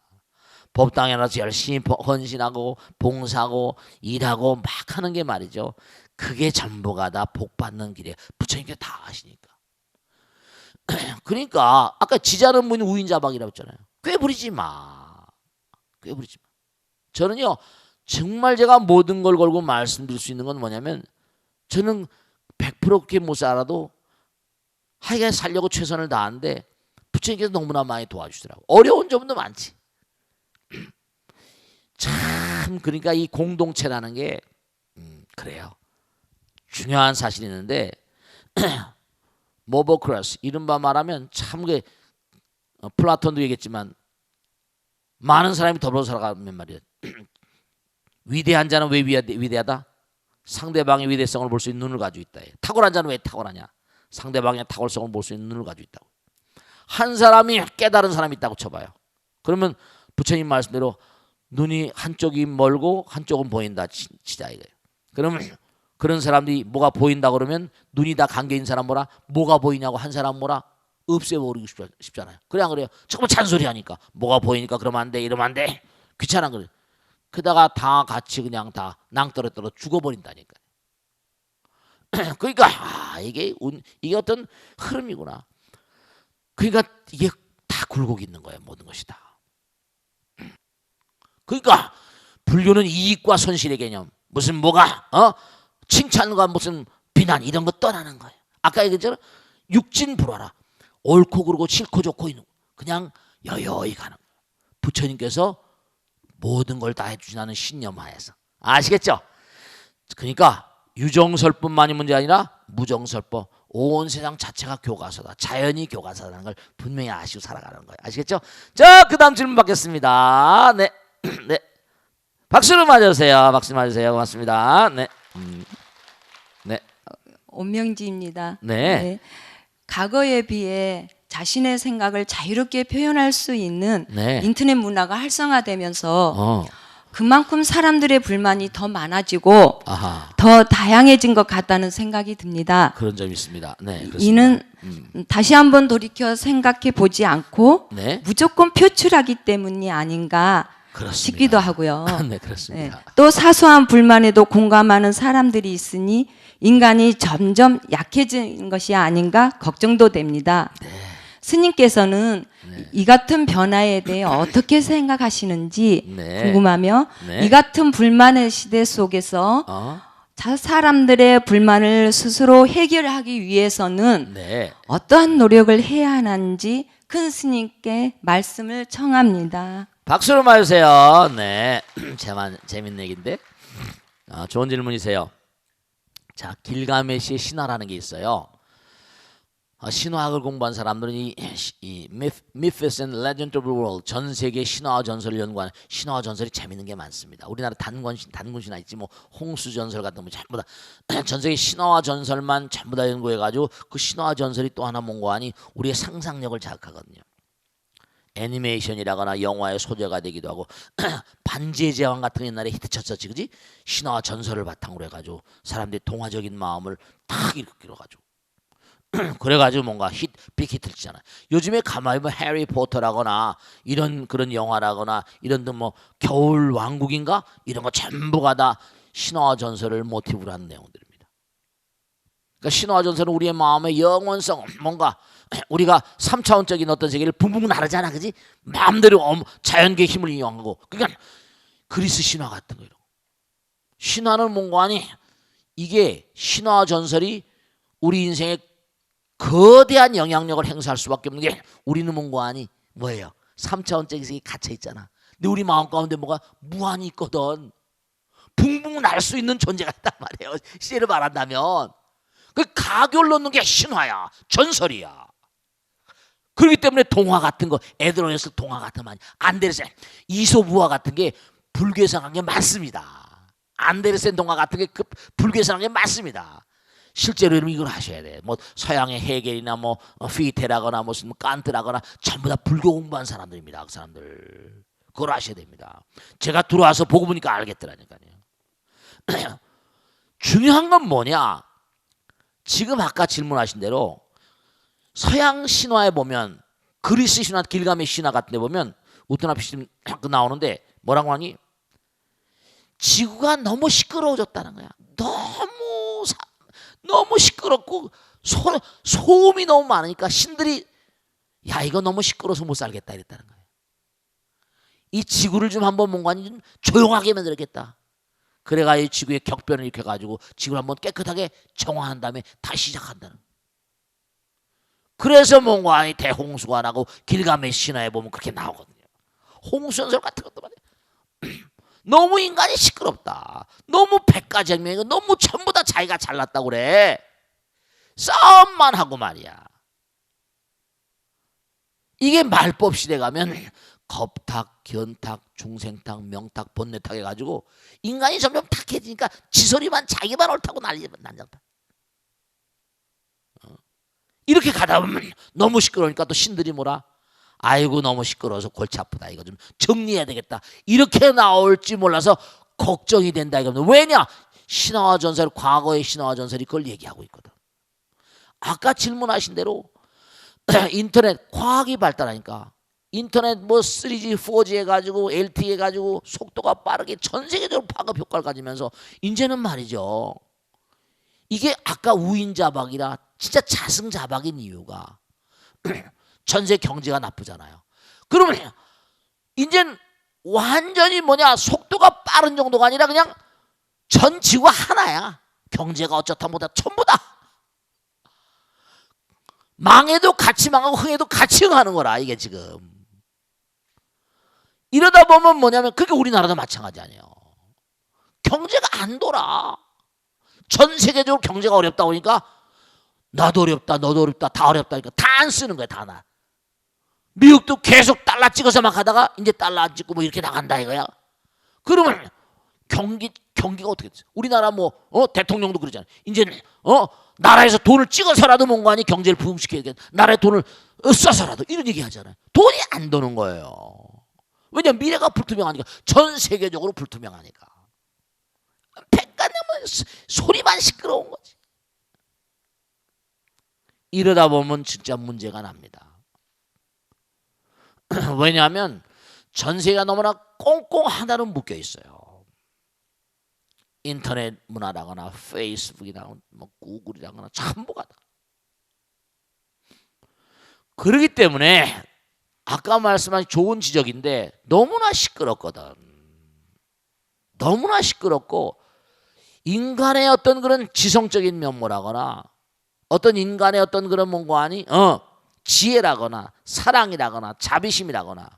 법당에 나서 열심히 헌신하고 봉사하고 일하고 막 하는 게 말이죠. 그게 전부가 다 복받는 길이에요. 부처님께 다 아시니까. 그러니까 아까 지자는 분이 우인자박이라고 했잖아요. 꾀부리지 마. 꾀부리지 마. 저는요. 정말 제가 모든 걸 걸고 말씀드릴 수 있는 건 뭐냐면 저는 100% 그렇게 못 살아도 하여간 살려고 최선을 다하는데 부처님께서 너무나 많이 도와주시더라고. 어려운 점도 많지. 참 그러니까 이 공동체라는 게 그래요. 중요한 사실이 있는데 모보크라스 이른바 말하면 참 그 플라톤도 얘기했지만 많은 사람이 더불어 살아가면 말이야. 위대한 자는 왜 위대하다? 상대방의 위대성을 볼 수 있는 눈을 가지고 있다. 탁월한 자는 왜 탁월하냐? 상대방의 탁월성을 볼 수 있는 눈을 가지고 있다고. 한 사람이 깨달은 사람이 있다고 쳐봐요. 그러면 부처님 말씀대로 눈이 한쪽이 멀고 한쪽은 보인다 치자 이거예요. 그러면 그런 사람들이 뭐가 보인다 그러면 눈이 다 감겨있는 사람 뭐라 뭐가 보이냐고 한 사람 뭐라 없애버리고 싶잖아요. 그래 안 그래요? 조금 잔소리하니까 뭐가 보이니까 그러면 안 돼 이러면 안 돼 귀찮아 그래. 그다가 다 같이 그냥 다 낭떠러떠러 죽어버린다니까. 그러니까 이게 어떤 흐름이구나. 그러니까 이게 다 굴곡이 있는 거예요. 모든 것이 다. 그러니까 불교는 이익과 손실의 개념 무슨 뭐가 칭찬과 무슨 비난 이런 거 떠나는 거예요. 아까 얘기했잖아요. 육진불화라. 옳고 그르고 싫고 좋고 있는 그냥 여여히 가는 거예요. 부처님께서 모든 걸 다 해주시는 신념하에서 아시겠죠? 그러니까 유정설뿐만이 문제 아니라 무정설법 온 세상 자체가 교과서다. 자연이 교과서라는 걸 분명히 아시고 살아가는 거예요. 아시겠죠? 자, 그 다음 질문 받겠습니다. 네. 네. 박수로 맞아주세요. 박수 맞으세요. 고맙습니다. 네. 네. 온명지입니다. 네. 네. 과거에 비해 자신의 생각을 자유롭게 표현할 수 있는 네. 인터넷 문화가 활성화되면서 그만큼 사람들의 불만이 더 많아지고 아하. 더 다양해진 것 같다는 생각이 듭니다. 그런 점이 있습니다. 네. 그렇습니다. 이는 다시 한번 돌이켜 생각해 보지 않고 네. 무조건 표출하기 때문이 아닌가 그렇습니다. 싶기도 하고요. 네, 그렇습니다. 또 사소한 불만에도 공감하는 사람들이 있으니 인간이 점점 약해진 것이 아닌가 걱정도 됩니다. 네. 스님께서는 네. 이 같은 변화에 대해 어떻게 생각하시는지 네. 궁금하며 네. 이 같은 불만의 시대 속에서 사람들의 불만을 스스로 해결하기 위해서는 네. 어떠한 노력을 해야 하는지 큰 스님께 말씀을 청합니다. 박수로 맞으세요. 네. 재밌는 얘기인데. 좋은 질문이세요. 자, 길가메시의 신화라는 게 있어요. 신화학을 공부한 사람들은 이 Myths and Legends of the World, 전 세계 신화와 전설을 연구하는 신화와 전설이 재밌는 게 많습니다. 우리나라 단군 신화 있지, 뭐 홍수 전설 같은 거 전부 다 전 세계 신화와 전설만 전부 다 연구해가지고 그 신화와 전설이 또 하나 뭔가 하니 우리의 상상력을 자극하거든요. 애니메이션이라거나 영화의 소재가 되기도 하고 반지의 제왕 같은 거 옛날에 히트쳤었지, 그지? 신화와 전설을 바탕으로 해가지고 사람들이 동화적인 마음을 탁 일으켜가지고 그래가지고 뭔가 빅히트를 치잖아. 요즘에 가만히 보면 해리포터라거나 이런 그런 영화라거나 이런 등 뭐 겨울 왕국인가 이런 거 전부가 다 신화와 전설을 모티브로 하는 내용들입니다. 그러니까 신화와 전설은 우리의 마음의 영원성, 뭔가 우리가 3차원적인 어떤 세계를 붕붕 나르잖아, 그지? 마음대로 자연계의 힘을 이용하고, 그러니까 그리스 신화 같은 거 이런 거. 신화는 뭔가 아니 이게 신화와 전설이 우리 인생에 거대한 영향력을 행사할 수밖에 없는 게 우리는 뭔가 아니 뭐예요? 3차원적인 세계에 갇혀 있잖아. 근데 우리 마음 가운데 뭐가 무한히 있거든. 붕붕 날 수 있는 존재가 있단 말이에요. 시제를 말한다면 그 가교를 놓는 게 신화야, 전설이야. 그렇기 때문에 동화 같은 거, 애들 어렸을 동화 같은 거 많이, 안데르센, 이솝우화 같은 게 불교에서 한 게 많습니다. 안데르센 동화 같은 게 그 불교에서 한 게 많습니다. 실제로 여러분 이걸 하셔야 돼. 뭐 서양의 헤겔이나 뭐 피테라거나 무슨 칸트라거나 전부 다 불교 공부한 사람들입니다. 그 사람들 그걸 아셔야 됩니다. 제가 들어와서 보고 보니까 알겠더라니까요. 중요한 건 뭐냐? 지금 아까 질문하신 대로 서양 신화에 보면 그리스 신화, 길가메시 신화 같은 데 보면 우트나피스 나오는데 뭐라고 하니? 지구가 너무 시끄러워졌다는 거야. 너무 시끄럽고 소음이 너무 많으니까 신들이 야 이거 너무 시끄러워서 못 살겠다 이랬다는 거예요. 이 지구를 좀 한번 뭔가 좀 조용하게 만들겠다. 그래가 이 지구의 격변을 일으켜가지고 지구를 한번 깨끗하게 정화한 다음에 다시 시작한다는 거예요. 그래서 뭔가 이 대홍수가 나고 길가메시 신화에 보면 그렇게 나오거든요. 홍수연설 같은 것도 말이에요. 너무 인간이 시끄럽다. 너무 백가쟁명이고 너무 전부 다 자기가 잘났다고 그래. 싸움만 하고 말이야. 이게 말법 시대 가면 겁탁, 견탁, 중생탁, 명탁, 번뇌탁 해가지고 인간이 점점 탁해지니까 지소리만 자기만 옳다고 난장판. 이렇게 가다 보면 너무 시끄러우니까 또 신들이 뭐라? 아이고 너무 시끄러워서 골치 아프다. 이거 좀 정리해야 되겠다. 이렇게 나올지 몰라서 걱정이 된다. 이거 왜냐? 신화와 전설, 과거의 신화와 전설이 그걸 얘기하고 있거든. 아까 질문하신 대로 인터넷 과학이 발달하니까 인터넷 뭐 3G, 4G 해가지고 LTE 해가지고 속도가 빠르게 전 세계적으로 파급 효과를 가지면서 이제는 말이죠. 이게 아까 우인자박이라 진짜 자승자박인 이유가 전세 경제가 나쁘잖아요. 그러면 이젠 완전히 뭐냐 속도가 빠른 정도가 아니라 그냥 전 지구가 하나야. 경제가 어쩌다 뭐다 전부 다 망해도 같이 망하고 흥해도 같이 흥하는 거라 이게 지금. 이러다 보면 뭐냐면 그게 우리나라도 마찬가지 아니에요. 경제가 안 돌아. 전 세계적으로 경제가 어렵다 보니까 나도 어렵다 너도 어렵다 다 어렵다니까 다 안 쓰는 거야. 다 나. 미국도 계속 달러 찍어서 막 하다가 이제 달러 안 찍고 뭐 이렇게 나간다 이거야. 그러면 경기가 어떻게 됐어? 우리나라 뭐 대통령도 그러잖아. 이제는 나라에서 돈을 찍어서라도 뭔가 하니 경제를 부흥시켜야겠다. 나라의 돈을 써서라도 이런 얘기 하잖아요. 돈이 안 도는 거예요. 왜냐면 미래가 불투명하니까. 전 세계적으로 불투명하니까. 백간되면 소리만 시끄러운 거지. 이러다 보면 진짜 문제가 납니다. 왜냐하면 전 세계가 너무나 꽁꽁 하나로 묶여 있어요. 인터넷 문화라거나 페이스북이나 뭐 구글이라거나 전부가 다. 그렇기 때문에 아까 말씀한 좋은 지적인데 너무나 시끄럽거든. 너무나 시끄럽고 인간의 어떤 그런 지성적인 면모라거나 어떤 인간의 어떤 그런 뭔가 아니 지혜라거나 사랑이라거나 자비심이라거나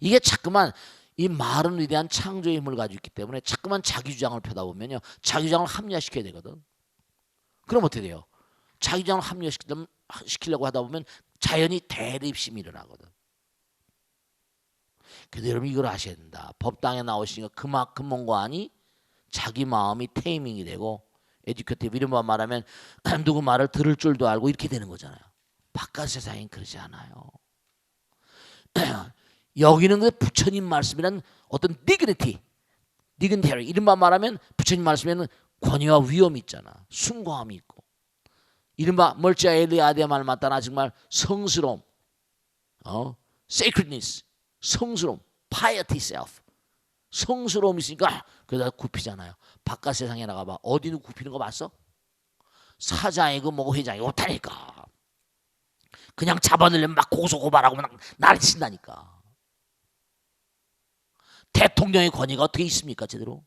이게 자꾸만 이 말은 위대한 창조의 힘을 가지고 있기 때문에 자꾸만 자기 주장을 펴다 보면요 자기 주장을 합리화시켜야 되거든. 그럼 어떻게 돼요? 자기 주장을 합리화시키려고 하다 보면 자연히 대립심이 일어나거든. 그래서 여러분 이걸 아셔야 된다. 법당에 나오시니까 그만큼 뭔가 하니 자기 마음이 테이밍이 되고 에듀케이티브 이런 말 말하면 누구 말을 들을 줄도 알고 이렇게 되는 거잖아요. 바깥 세상엔 그러지 않아요. 여기는 그 부처님 말씀이란 어떤 dignitary 이런 말 말하면 부처님 말씀에는 권위와 위엄이 있잖아. 숭고함이 있고 이른바 멀찌아 엘리아드의 말 맞다나 정말 성스러움, sacredness, 성스러움, piety self, 성스러움이 있으니까 그러다 굽히잖아요. 바깥 세상에 나가봐. 어디는 굽히는 거 봤어? 사장이고 뭐고 회장이고 못하니까 그냥 잡아내려면 막 고소고발하고 막 난리 친다니까. 대통령의 권위가 어떻게 있습니까 제대로?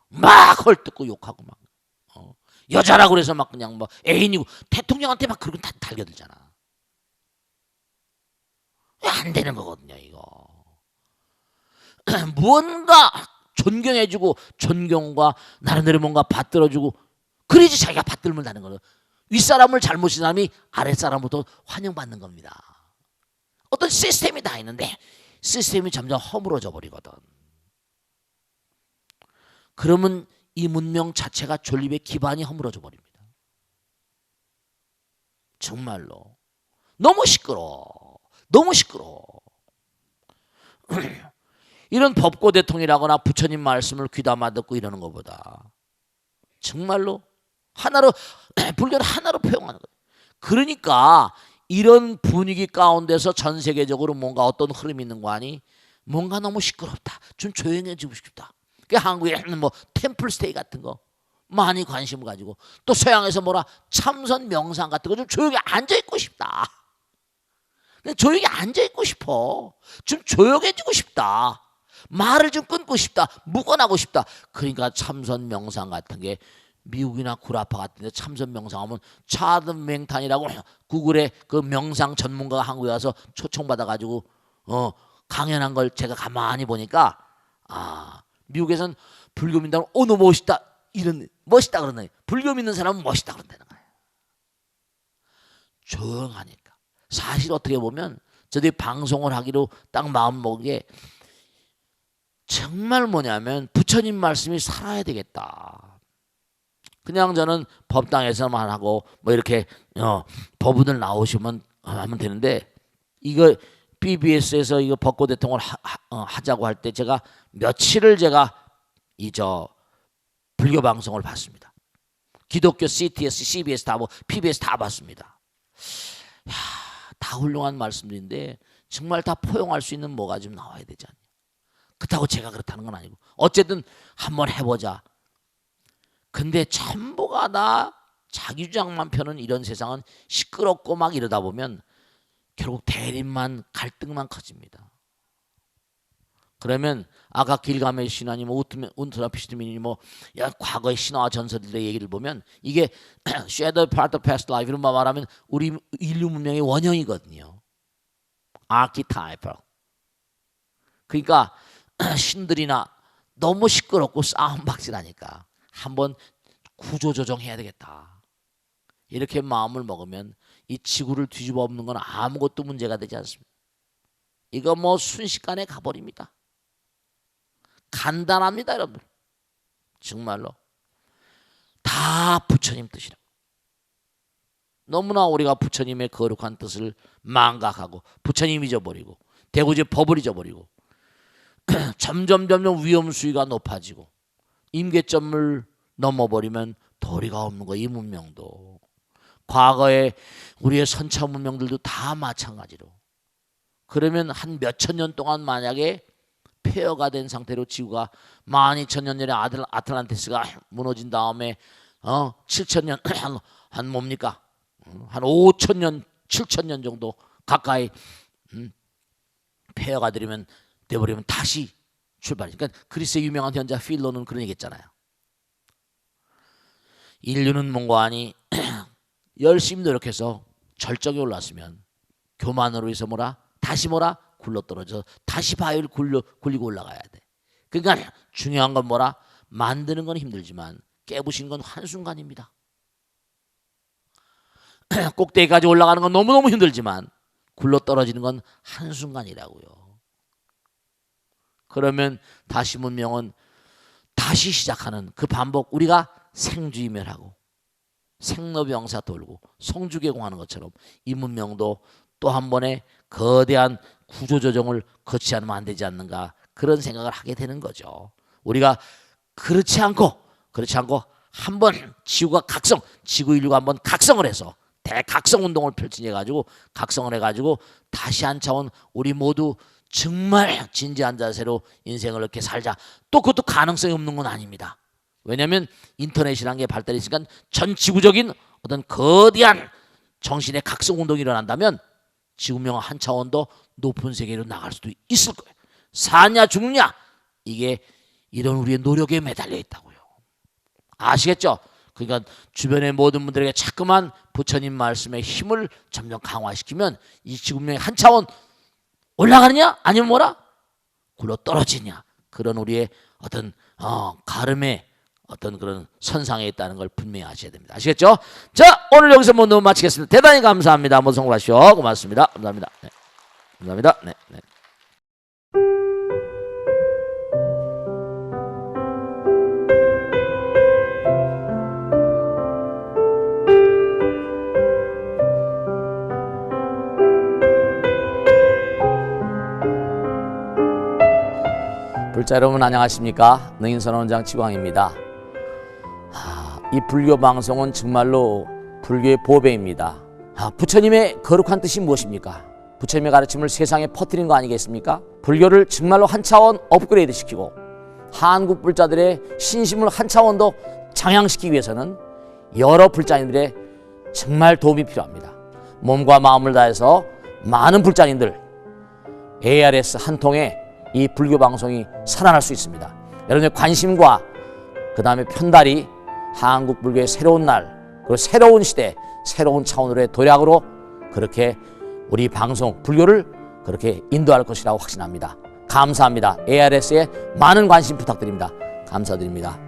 막 헐뜯고 욕하고 막 여자라고 그래서 막 그냥 뭐 애인이고 대통령한테 막 그런 거 다 달겨들잖아. 안 되는 거거든요 이거. 무언가 존경해주고 존경과 나름대로 뭔가 받들어주고 그래야지 자기가 받들면 되는 거예요. 윗사람을 잘못인 사람이 아랫사람부터 환영받는 겁니다. 어떤 시스템이 다 있는데 시스템이 점점 허물어져 버리거든. 그러면 이 문명 자체가 존립의 기반이 허물어져 버립니다. 정말로 너무 시끄러워. 너무 시끄러워. 이런 법고 대통이라거나 부처님 말씀을 귀담아 듣고 이러는 것보다 정말로 하나로 불교를 하나로 표현하는 거예요. 그러니까 이런 분위기 가운데서 전 세계적으로 뭔가 어떤 흐름이 있는 거 아니? 뭔가 너무 시끄럽다. 좀 조용해지고 싶다. 그러니까 한국에는 뭐 템플스테이 같은 거 많이 관심을 가지고 또 서양에서 뭐라 참선 명상 같은 거 좀 조용히 앉아있고 싶다. 조용히 앉아있고 싶어. 좀 조용해지고 싶다. 말을 좀 끊고 싶다. 묵어나고 싶다. 그러니까 참선 명상 같은 게 미국이나 구라파 같은 데 참선 명상하면 차드 맹탄이라고 구글에 그 명상 전문가가 한국에 와서 초청받아가지고 강연한 걸 제가 가만히 보니까 미국에선 불교 믿는다고 너 멋있다. 이런 멋있다 그러네. 불교 믿는 사람은 멋있다 그런다는 거예요. 조용하니까. 사실 어떻게 보면 저들이 방송을 하기로 딱 마음 먹은 게 정말 뭐냐면 부처님 말씀이 살아야 되겠다. 그냥 저는 법당에서만 하고 뭐 이렇게 법원을 나오시면 하면 되는데 이거 BBS에서 이거 법고 대통령을 하자고 할 때 제가 며칠을 제가 불교 방송을 봤습니다. 기독교 CTS, CBS 다 뭐 PBS 다 봤습니다. 다 훌륭한 말씀들인데 정말 다 포용할 수 있는 뭐가 좀 나와야 되지 않냐. 그렇다고 제가 그렇다는 건 아니고 어쨌든 한번 해보자. 근데 전부가 다 자기 주장만 펴는 이런 세상은 시끄럽고 막 이러다 보면 결국 대립만 갈등만 커집니다. 그러면 아까 길가메시 신화니 뭐 운트라피스트민이 뭐 과거의 신화와 전설들의 얘기를 보면 이게 shadow part of past life 이런 말 말하면 우리 인류 문명의 원형이거든요. 아키타이프. 그러니까 신들이나 너무 시끄럽고 싸움박질하니까 한번 구조조정해야 되겠다. 이렇게 마음을 먹으면 이 지구를 뒤집어 엎는 건 아무것도 문제가 되지 않습니다. 이거 뭐 순식간에 가버립니다. 간단합니다, 여러분. 정말로 다 부처님 뜻이라고. 너무나 우리가 부처님의 거룩한 뜻을 망각하고 부처님 잊어버리고 대구지 법을 잊어버리고 점점 위험 수위가 높아지고 임계점을 넘어버리면 도리가 없는 거예요. 이 문명도. 과거에 우리의 선차 문명들도 다 마찬가지로. 그러면 한 몇천 년 동안 만약에 폐허가 된 상태로 지구가 12,000년 전에 아틀란티스가 무너진 다음에 7,000년 한 뭡니까? 한 5,000년, 7,000년 정도 가까이 폐허가 되버리면 다시 출발. 그러니까 그리스의 유명한 현자 필로는 그런 얘기했잖아요. 인류는 뭔가 하니 열심히 노력해서 절정에 올랐으면 교만으로 해서 다시 굴러떨어져 다시 바위를 굴리고 올라가야 돼. 그러니까 중요한 건 만드는 건 힘들지만 깨부신 건 한순간입니다. 꼭대기까지 올라가는 건 너무너무 힘들지만 굴러떨어지는 건 한순간이라고요. 그러면 다시 문명은 다시 시작하는 그 반복, 우리가 생주이멸하고 생로병사 돌고 성주개공하는 것처럼 이 문명도 또 한 번의 거대한 구조조정을 거치지 않으면 안 되지 않는가, 그런 생각을 하게 되는 거죠. 우리가 그렇지 않고 한번 지구 인류가 한번 각성을 해서 대각성 운동을 펼치해 가지고 각성을 해가지고 다시 한 차원 우리 모두 정말 진지한 자세로 인생을 이렇게 살자. 또 그것도 가능성이 없는 건 아닙니다. 왜냐하면 인터넷이라는 게 발달이 있으니까 전 지구적인 어떤 거대한 정신의 각성 운동이 일어난다면 지구명은 한 차원 더 높은 세계로 나갈 수도 있을 거예요. 사냐 죽느냐, 이게 이런 우리의 노력에 매달려 있다고요. 아시겠죠? 그러니까 주변의 모든 분들에게 자꾸만 부처님 말씀의 힘을 점점 강화시키면 이 지구명이 한 차원 올라가느냐 아니면 뭐라? 굴러 떨어지냐, 그런 우리의 어떤 가름의 어떤 그런 선상에 있다는 걸 분명히 아셔야 됩니다. 아시겠죠? 자, 오늘 여기서 모두 마치겠습니다. 대단히 감사합니다. 모두 성공하시오. 고맙습니다. 감사합니다. 네. 감사합니다. 네. 네. 불자 여러분 안녕하십니까? 능인선원장 지광입니다. 이 불교 방송은 정말로 불교의 보배입니다. 부처님의 거룩한 뜻이 무엇입니까? 부처님의 가르침을 세상에 퍼뜨린 거 아니겠습니까? 불교를 정말로 한 차원 업그레이드 시키고 한국 불자들의 신심을 한 차원 더 장양시키기 위해서는 여러 불자님들의 정말 도움이 필요합니다. 몸과 마음을 다해서 많은 불자님들 ARS 한 통에 이 불교 방송이 살아날 수 있습니다. 여러분의 관심과 그 다음에 편달이 한국 불교의 새로운 날, 그리고 새로운 시대, 새로운 차원으로의 도약으로 그렇게 우리 방송 불교를 그렇게 인도할 것이라고 확신합니다. 감사합니다. ARS에 많은 관심 부탁드립니다. 감사드립니다.